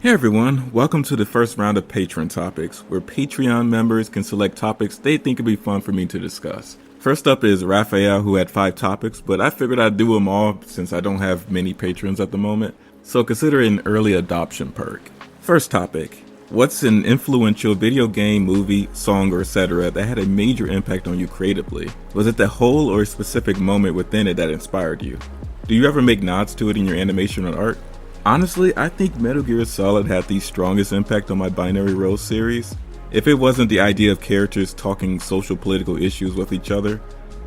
Hey everyone, welcome to the first round of Patreon topics, where Patreon members can select topics they think would be fun for me to discuss. First up is Raphael, who had 5 topics, but I figured I'd do them all since I don't have many patrons at the moment, so consider it an early adoption perk. First topic: what's an influential video game, movie, song, or etc. that had a major impact on you creatively? Was it the whole or a specific moment within it that inspired you? Do you ever make nods to it in your animation or art? Honestly, I think Metal Gear Solid had the strongest impact on my Binary Rose series. If it wasn't the idea of characters talking social political issues with each other,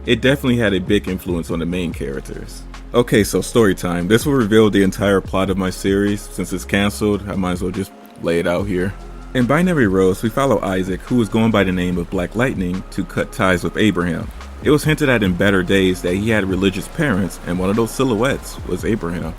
it definitely had a big influence on the main characters. Okay, so story time. This will reveal the entire plot of my series. Since it's cancelled, I might as well just lay it out here. In Binary Rose, we follow Isaac, who was going by the name of Black Lightning, to cut ties with Abraham. It was hinted at in Better Days that he had religious parents, and one of those silhouettes was Abraham.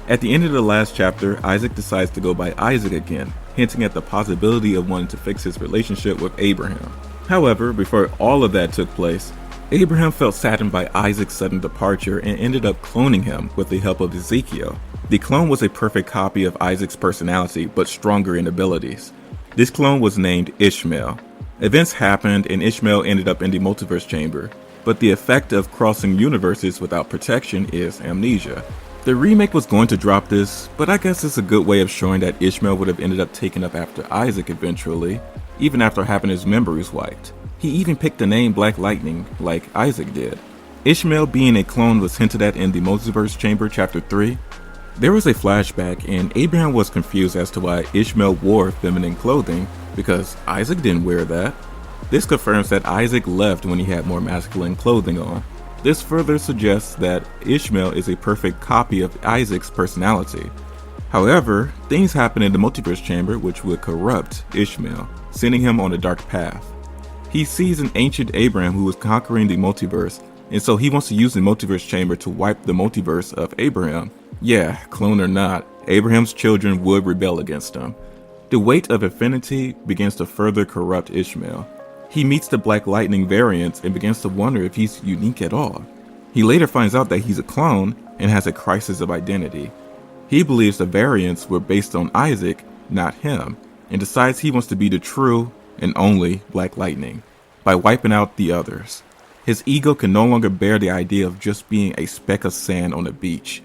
At the end of the last chapter, Isaac decides to go by Isaac again, hinting at the possibility of wanting to fix his relationship with Abraham. However, before all of that took place, Abraham felt saddened by Isaac's sudden departure and ended up cloning him with the help of Ezekiel. The clone was a perfect copy of Isaac's personality, but stronger in abilities. This clone was named Ishmael. Events happened and Ishmael ended up in the multiverse chamber, but the effect of crossing universes without protection is amnesia. The remake was going to drop this, but I guess it's a good way of showing that Ishmael would have ended up taken up after Isaac eventually, even after having his memories wiped. He even picked the name Black Lightning, like Isaac did. Ishmael being a clone was hinted at in the Multiverse Chamber Chapter 3. There was a flashback, and Abraham was confused as to why Ishmael wore feminine clothing, because Isaac didn't wear that. This confirms that Isaac left when he had more masculine clothing on. This further suggests that Ishmael is a perfect copy of Isaac's personality. However, things happen in the multiverse chamber which would corrupt Ishmael, sending him on a dark path. He sees an ancient Abraham who is conquering the multiverse, and so he wants to use the multiverse chamber to wipe the multiverse of Abraham. Yeah, clone or not, Abraham's children would rebel against him. The weight of affinity begins to further corrupt Ishmael. He meets the Black Lightning variants and begins to wonder if he's unique at all. He later finds out that he's a clone and has a crisis of identity. He believes the variants were based on Isaac, not him, and decides he wants to be the true and only Black Lightning by wiping out the others. His ego can no longer bear the idea of just being a speck of sand on a beach,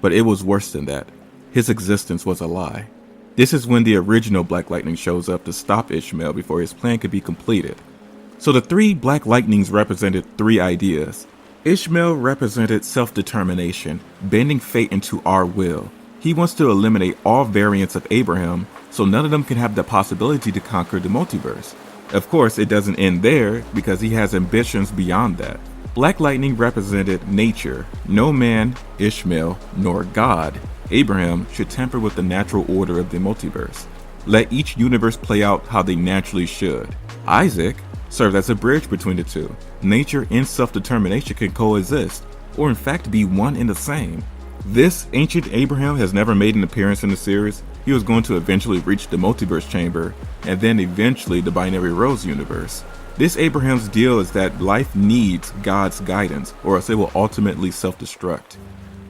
but it was worse than that. His existence was a lie. This is when the original Black Lightning shows up to stop Ishmael before his plan could be completed. So the 3 Black Lightnings represented 3 ideas. Ishmael represented self-determination, bending fate into our will. He wants to eliminate all variants of Abraham, so none of them can have the possibility to conquer the multiverse. Of course, it doesn't end there, because he has ambitions beyond that. Black Lightning represented nature. No man, Ishmael, nor God, Abraham, should tamper with the natural order of the multiverse. Let each universe play out how they naturally should. Isaac served as a bridge between the two. Nature and self-determination can coexist, or in fact be one and the same. This ancient Abraham has never made an appearance in the series. He was going to eventually reach the multiverse chamber, and then eventually the Binary Rose universe. This Abraham's deal is that life needs God's guidance, or else it will ultimately self-destruct.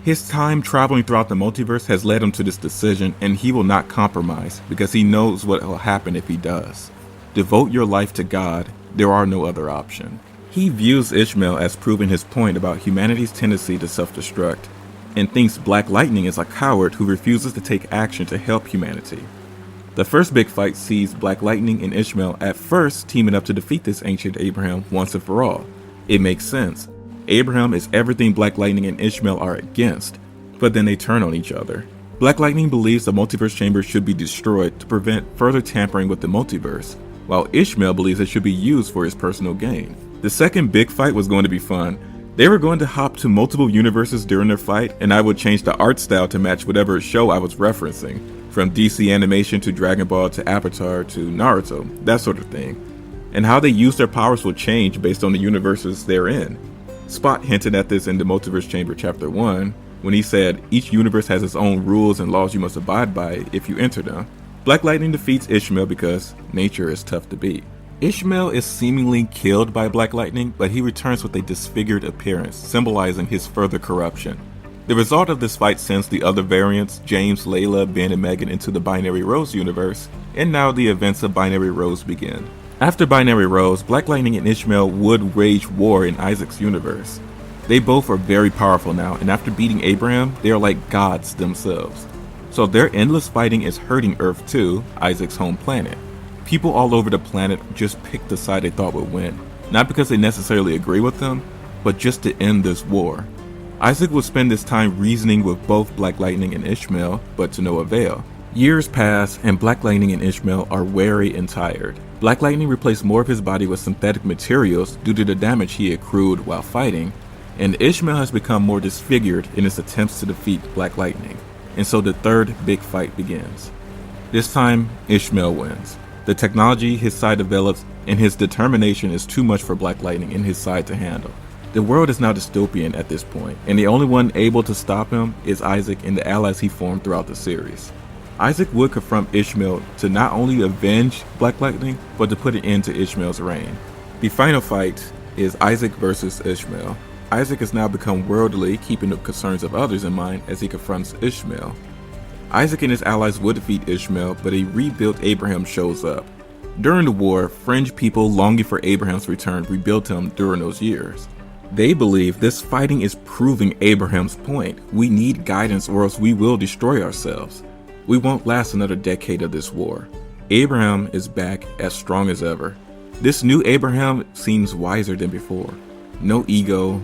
His time traveling throughout the multiverse has led him to this decision, and he will not compromise, because he knows what will happen if he does. Devote your life to God. There are no other option. He views Ishmael as proving his point about humanity's tendency to self-destruct, and thinks Black Lightning is a coward who refuses to take action to help humanity. The first big fight sees Black Lightning and Ishmael at first teaming up to defeat this ancient Abraham once and for all. It makes sense. Abraham is everything Black Lightning and Ishmael are against, but then they turn on each other. Black Lightning believes the multiverse chamber should be destroyed to prevent further tampering with the multiverse, while Ishmael believes it should be used for his personal gain. The second big fight was going to be fun. They were going to hop to multiple universes during their fight, and I would change the art style to match whatever show I was referencing, from DC animation to Dragon Ball to Avatar to Naruto, that sort of thing. And how they use their powers will change based on the universes they're in. Spot hinted at this in the Multiverse Chamber Chapter 1, when he said each universe has its own rules and laws you must abide by if you enter them. Black Lightning defeats Ishmael because nature is tough to beat. Ishmael is seemingly killed by Black Lightning, but he returns with a disfigured appearance, symbolizing his further corruption. The result of this fight sends the other variants, James, Layla, Ben, and Megan, into the Binary Rose universe, and now the events of Binary Rose begin. After Binary Rose, Black Lightning and Ishmael would wage war in Isaac's universe. They both are very powerful now, and after beating Abraham, they are like gods themselves. So their endless fighting is hurting Earth too, Isaac's home planet. People all over the planet just picked the side they thought would win, not because they necessarily agree with them, but just to end this war. Isaac would spend his time reasoning with both Black Lightning and Ishmael, but to no avail. Years pass, and Black Lightning and Ishmael are weary and tired. Black Lightning replaced more of his body with synthetic materials due to the damage he accrued while fighting, and Ishmael has become more disfigured in his attempts to defeat Black Lightning, and so the third big fight begins. This time, Ishmael wins. The technology his side develops and his determination is too much for Black Lightning and his side to handle. The world is now dystopian at this point, and the only one able to stop him is Isaac and the allies he formed throughout the series. Isaac would confront Ishmael to not only avenge Black Lightning, but to put an end to Ishmael's reign. The final fight is Isaac versus Ishmael. Isaac has now become worldly, keeping the concerns of others in mind as he confronts Ishmael. Isaac and his allies would defeat Ishmael, but a rebuilt Abraham shows up. During the war, fringe people longing for Abraham's return rebuilt him during those years. They believe this fighting is proving Abraham's point. We need guidance or else we will destroy ourselves. We won't last another decade of this war. Abraham is back as strong as ever. This new Abraham seems wiser than before. No ego,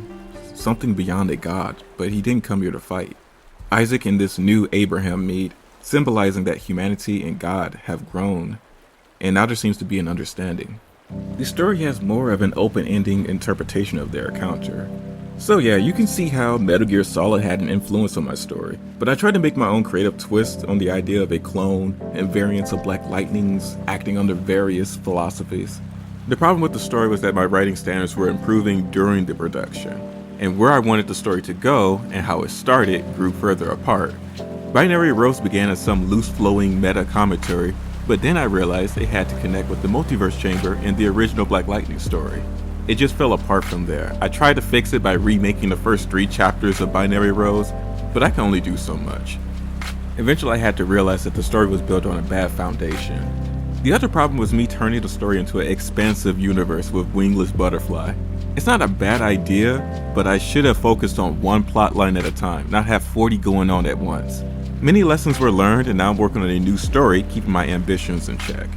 something beyond a god, but he didn't come here to fight. Isaac and this new Abraham meet, symbolizing that humanity and God have grown, and now there seems to be an understanding. The story has more of an open-ending interpretation of their encounter. So yeah, you can see how Metal Gear Solid had an influence on my story, but I tried to make my own creative twist on the idea of a clone and variants of Black Lightnings acting under various philosophies. The problem with the story was that my writing standards were improving during the production, and where I wanted the story to go and how it started grew further apart. Binary Rose began as some loose-flowing meta commentary, but then I realized it had to connect with the multiverse chamber in the original Black Lightning story. It just fell apart from there. I tried to fix it by remaking the first 3 chapters of Binary Rose, but I can only do so much. Eventually I had to realize that the story was built on a bad foundation. The other problem was me turning the story into an expansive universe with Wingless Butterfly. It's not a bad idea, but I should have focused on one plot line at a time, not have 40 going on at once. Many lessons were learned, and now I'm working on a new story, keeping my ambitions in check.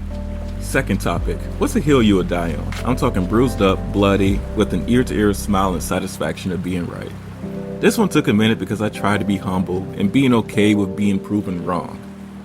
Second topic, what's a hill you would die on? I'm talking bruised up, bloody, with an ear-to-ear smile and satisfaction of being right. This one took a minute because I tried to be humble and being okay with being proven wrong.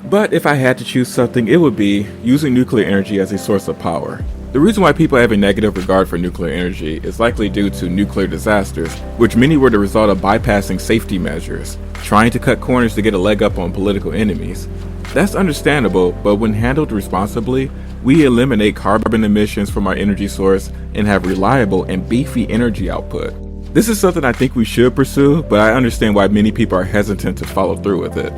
But if I had to choose something, it would be using nuclear energy as a source of power. The reason why people have a negative regard for nuclear energy is likely due to nuclear disasters, which many were the result of bypassing safety measures, trying to cut corners to get a leg up on political enemies. That's understandable, but when handled responsibly, we eliminate carbon emissions from our energy source and have reliable and beefy energy output. This is something I think we should pursue, but I understand why many people are hesitant to follow through with it.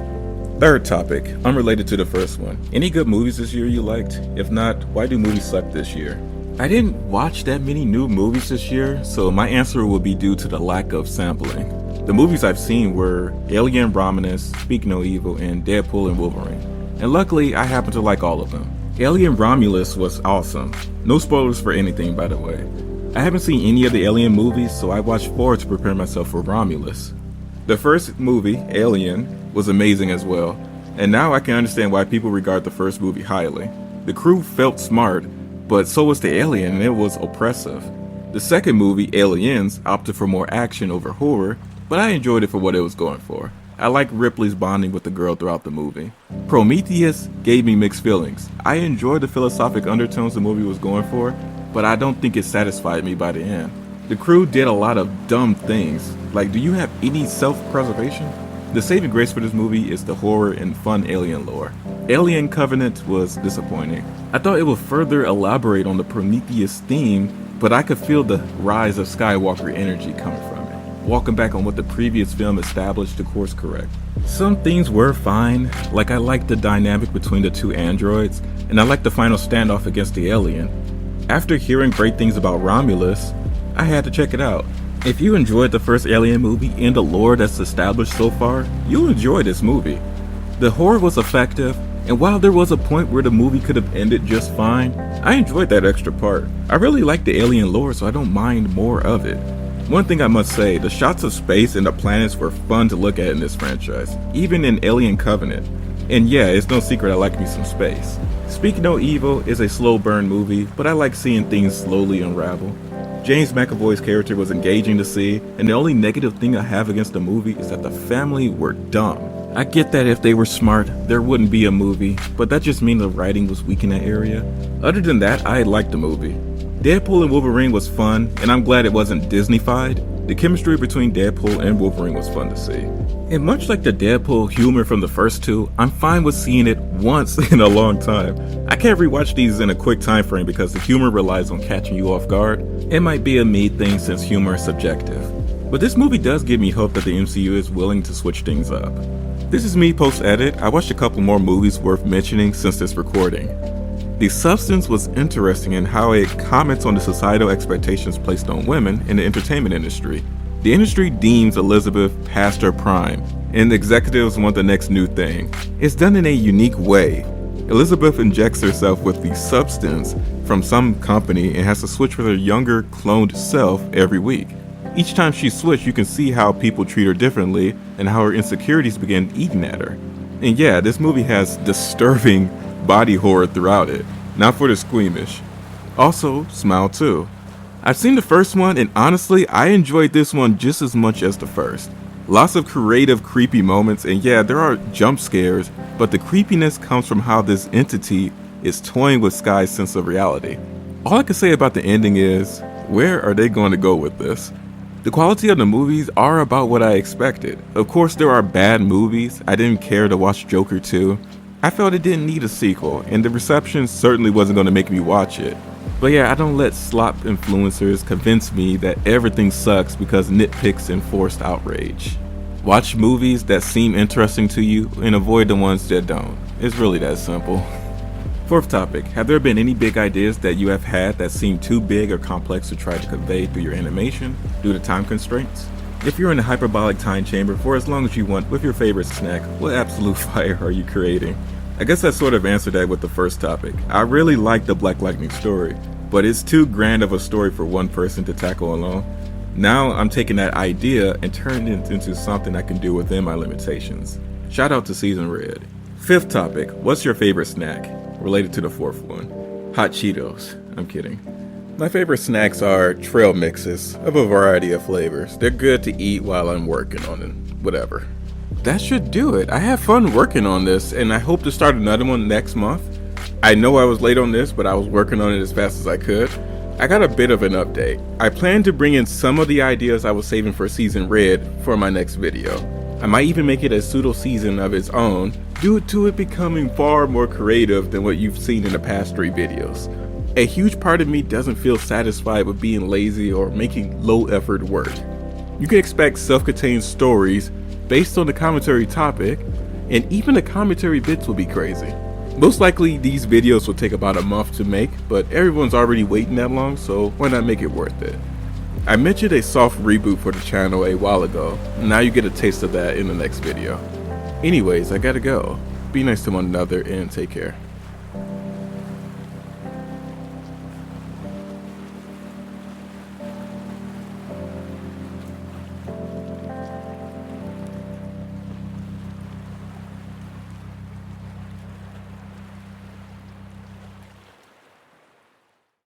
Third topic, unrelated to the first one. Any good movies this year you liked? If not, why do movies suck this year? I didn't watch that many new movies this year, so my answer will be due to the lack of sampling. The movies I've seen were Alien Romulus, Speak No Evil, and Deadpool and Wolverine. And luckily, I happen to like all of them. Alien Romulus was awesome. No spoilers for anything, by the way. I haven't seen any of the Alien movies, so I watched 4 to prepare myself for Romulus. The first movie, Alien, was amazing as well, and now I can understand why people regard the first movie highly. The crew felt smart, but so was the alien and it was oppressive. The second movie, Aliens, opted for more action over horror, but I enjoyed it for what it was going for. I liked Ripley's bonding with the girl throughout the movie. Prometheus gave me mixed feelings. I enjoyed the philosophic undertones the movie was going for, but I don't think it satisfied me by the end. The crew did a lot of dumb things. Like, do you have any self-preservation? The saving grace for this movie is the horror and fun alien lore. Alien Covenant was disappointing. I thought it would further elaborate on the Prometheus theme, but I could feel the rise of Skywalker energy coming from it, walking back on what the previous film established to course correct. Some things were fine, like I liked the dynamic between the 2 androids, and I liked the final standoff against the alien. After hearing great things about Romulus, I had to check it out. If you enjoyed the first Alien movie and the lore that's established so far, you'll enjoy this movie. The horror was effective, and while there was a point where the movie could have ended just fine, I enjoyed that extra part. I really like the alien lore, so I don't mind more of it. One thing I must say, the shots of space and the planets were fun to look at in this franchise, even in Alien Covenant. And yeah, it's no secret I like me some space. Speak No Evil is a slow burn movie, but I like seeing things slowly unravel. James McAvoy's character was engaging to see, and the only negative thing I have against the movie is that the family were dumb. I get that if they were smart, there wouldn't be a movie, but that just means the writing was weak in that area. Other than that, I liked the movie. Deadpool and Wolverine was fun, and I'm glad it wasn't Disney-fied. The chemistry between Deadpool and Wolverine was fun to see. And much like the Deadpool humor from the first two, I'm fine with seeing it once in a long time. I can't rewatch these in a quick time frame because the humor relies on catching you off guard. It might be a me thing since humor is subjective. But this movie does give me hope that the MCU is willing to switch things up. This is me post-edit. I watched a couple more movies worth mentioning since this recording. The Substance was interesting in how it comments on the societal expectations placed on women in the entertainment industry. The industry deems Elizabeth past her prime, and the executives want the next new thing. It's done in a unique way. Elizabeth injects herself with the substance from some company and has to switch with her younger cloned self every week. Each time she switches, you can see how people treat her differently and how her insecurities begin eating at her. And yeah, this movie has disturbing body horror throughout it, not for the squeamish. Also, Smile 2. I've seen the first one, and honestly, I enjoyed this one just as much as the first. Lots of creative, creepy moments, and yeah, there are jump scares, but the creepiness comes from how this entity is toying with Skye's sense of reality. All I can say about the ending is, where are they going to go with this? The quality of the movies are about what I expected. Of course, there are bad movies. I didn't care to watch Joker 2. I felt it didn't need a sequel, and the reception certainly wasn't going to make me watch it. But yeah, I don't let slop influencers convince me that everything sucks because nitpicks and forced outrage. Watch movies that seem interesting to you and avoid the ones that don't. It's really that simple. Fourth topic, have there been any big ideas that you have had that seem too big or complex to try to convey through your animation due to time constraints? If you're in a hyperbolic time chamber for as long as you want with your favorite snack, what absolute fire are you creating? I guess I sort of answered that with the first topic. I really like the Black Lightning story, but it's too grand of a story for one person to tackle alone. Now I'm taking that idea and turning it into something I can do within my limitations. Shout out to Season Red. Fifth topic, what's your favorite snack? Related to the fourth one. Hot Cheetos. I'm kidding. My favorite snacks are trail mixes of a variety of flavors. They're good to eat while I'm working on it. Whatever. That should do it. I have fun working on this, and I hope to start another one next month. I know I was late on this, but I was working on it as fast as I could. I got a bit of an update. I plan to bring in some of the ideas I was saving for Season Red for my next video. I might even make it a pseudo season of its own, due to it becoming far more creative than what you've seen in the past 3 videos. A huge part of me doesn't feel satisfied with being lazy or making low effort work. You can expect self-contained stories based on the commentary topic, and even the commentary bits will be crazy. Most likely these videos will take about a month to make, but everyone's already waiting that long, so why not make it worth it? I mentioned a soft reboot for the channel a while ago. Now you get a taste of that in the next video. Anyways, I gotta go. Be nice to one another and take care.